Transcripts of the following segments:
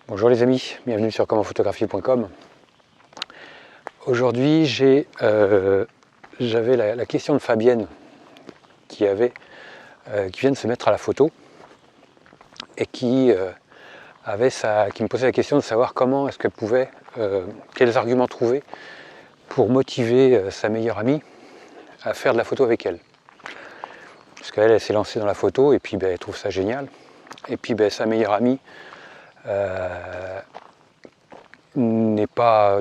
Bonjour les amis, bienvenue sur commentphotographie.com. Aujourd'hui j'avais la question de Fabienne qui vient de se mettre à la photo et qui me posait la question de savoir comment est-ce qu'elle pouvait, quels arguments trouver pour motiver sa meilleure amie à faire de la photo avec elle. Parce qu'elle s'est lancée dans la photo et puis elle trouve ça génial. Et puis sa meilleure amie ne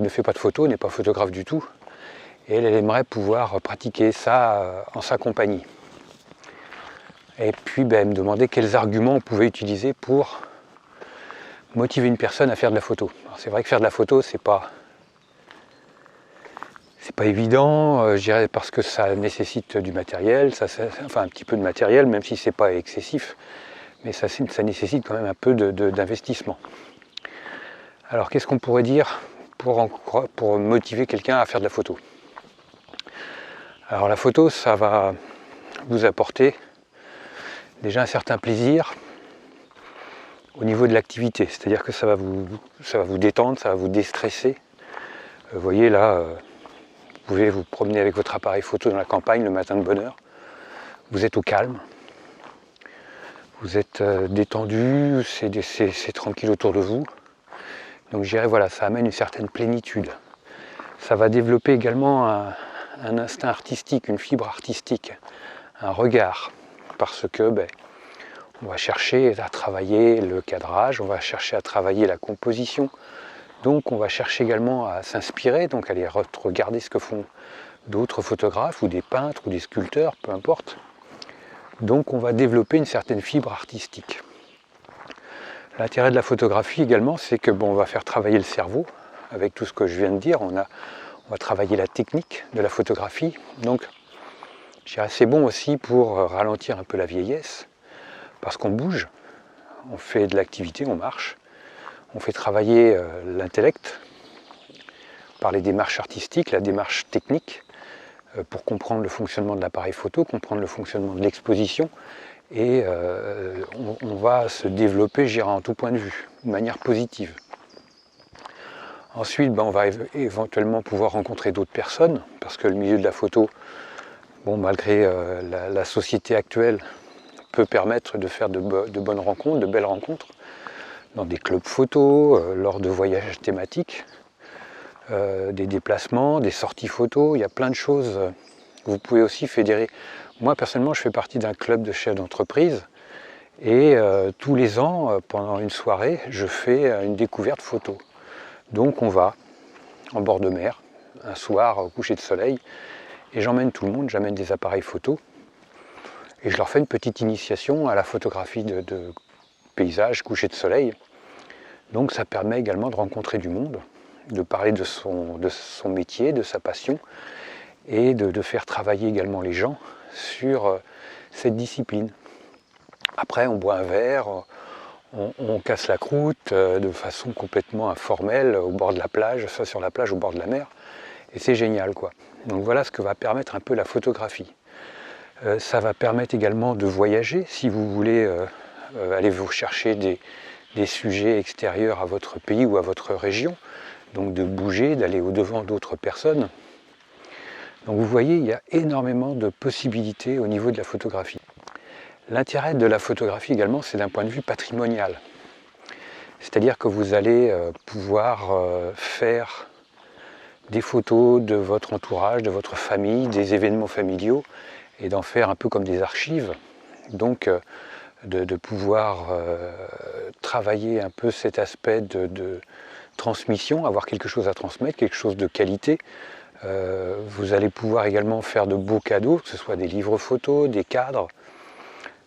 fait pas de photos, n'est pas photographe du tout, et elle aimerait pouvoir pratiquer ça en sa compagnie. Et puis elle me demandait quels arguments on pouvait utiliser pour motiver une personne à faire de la photo. C'est vrai que faire de la photo, c'est pas évident, je dirais, parce que ça nécessite du matériel, enfin un petit peu de matériel, même si c'est pas excessif, mais ça nécessite quand même un peu d'investissement. Alors qu'est-ce qu'on pourrait dire pour motiver quelqu'un à faire de la photo? Alors la photo, ça va vous apporter déjà un certain plaisir au niveau de l'activité, c'est-à-dire que ça va vous détendre, ça va vous déstresser. Vous voyez là, vous pouvez vous promener avec votre appareil photo dans la campagne le matin de bonne heure, vous êtes au calme, vous êtes détendu, c'est tranquille autour de vous. Donc je dirais voilà, ça amène une certaine plénitude. Ça va développer également un instinct artistique, une fibre artistique, un regard, parce que on va chercher à travailler le cadrage, on va chercher à travailler la composition, donc on va chercher également à s'inspirer, donc à aller regarder ce que font d'autres photographes ou des peintres ou des sculpteurs, peu importe. Donc on va développer une certaine fibre artistique. L'intérêt de la photographie également, c'est que on va faire travailler le cerveau avec tout ce que je viens de dire. On va travailler la technique de la photographie. Donc, je dirais c'est bon aussi pour ralentir un peu la vieillesse, parce qu'on bouge, on fait de l'activité, on marche, on fait travailler l'intellect par les démarches artistiques, la démarche technique, pour comprendre le fonctionnement de l'appareil photo, comprendre le fonctionnement de l'exposition. Et on va se développer, je dirais, en tout point de vue, de manière positive. Ensuite, on va éventuellement pouvoir rencontrer d'autres personnes, parce que le milieu de la photo, malgré la société actuelle, peut permettre de faire de bonnes rencontres, de belles rencontres, dans des clubs photo, lors de voyages thématiques, des déplacements, des sorties photo, il y a plein de choses. Vous pouvez aussi fédérer. Moi, personnellement, je fais partie d'un club de chefs d'entreprise, et tous les ans, pendant une soirée, je fais une découverte photo. Donc on va en bord de mer, un soir au coucher de soleil, et j'emmène tout le monde, j'amène des appareils photo, et je leur fais une petite initiation à la photographie de paysages, coucher de soleil. Donc ça permet également de rencontrer du monde, de parler de son métier, de sa passion, et de faire travailler également les gens sur cette discipline. Après on boit un verre, on casse la croûte de façon complètement informelle au bord de la plage, soit sur la plage au bord de la mer, et c'est génial quoi. Donc voilà ce que va permettre un peu la photographie. Ça va permettre également de voyager, si vous voulez aller vous chercher des sujets extérieurs à votre pays ou à votre région, donc de bouger, d'aller au-devant d'autres personnes. Donc vous voyez, il y a énormément de possibilités au niveau de la photographie. L'intérêt de la photographie également, c'est d'un point de vue patrimonial. C'est-à-dire que vous allez pouvoir faire des photos de votre entourage, de votre famille, des événements familiaux, et d'en faire un peu comme des archives. Donc de pouvoir travailler un peu cet aspect de transmission, avoir quelque chose à transmettre, quelque chose de qualité. Vous allez pouvoir également faire de beaux cadeaux, que ce soit des livres photos, des cadres.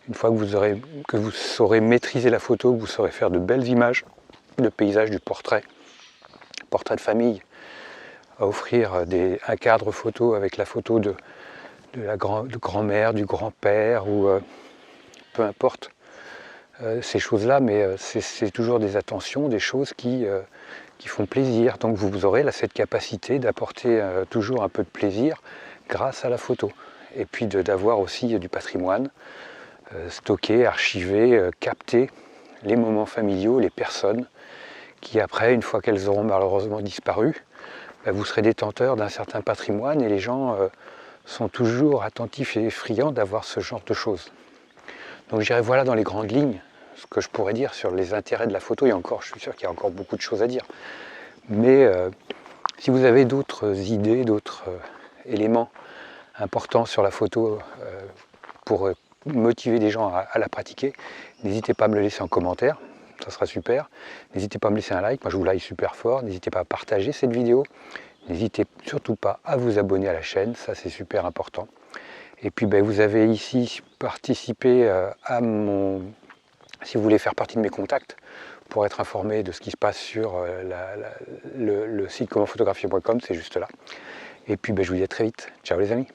Une fois que vous saurez maîtriser la photo, vous saurez faire de belles images, de paysages, du portrait de famille, à offrir un cadre photo avec la photo de la grand-mère, du grand-père, ou peu importe ces choses-là, mais c'est toujours des attentions, des choses qui font plaisir. Donc vous aurez là cette capacité d'apporter toujours un peu de plaisir grâce à la photo. Et puis d'avoir aussi du patrimoine, stocker, archiver, capter les moments familiaux, les personnes qui après, une fois qu'elles auront malheureusement disparu, vous serez détenteur d'un certain patrimoine et les gens sont toujours attentifs et friands d'avoir ce genre de choses. Donc je dirais voilà dans les grandes lignes ce que je pourrais dire sur les intérêts de la photo, et encore, je suis sûr qu'il y a encore beaucoup de choses à dire. Mais si vous avez d'autres idées, d'autres éléments importants sur la photo pour motiver des gens à la pratiquer, n'hésitez pas à me le laisser en commentaire, ça sera super. N'hésitez pas à me laisser un like, moi je vous like super fort. N'hésitez pas à partager cette vidéo. N'hésitez surtout pas à vous abonner à la chaîne, ça c'est super important. Et puis vous avez ici participé à mon... Si vous voulez faire partie de mes contacts, pour être informé de ce qui se passe sur le site commentphotographier.com, c'est juste là. Et puis je vous dis à très vite. Ciao les amis.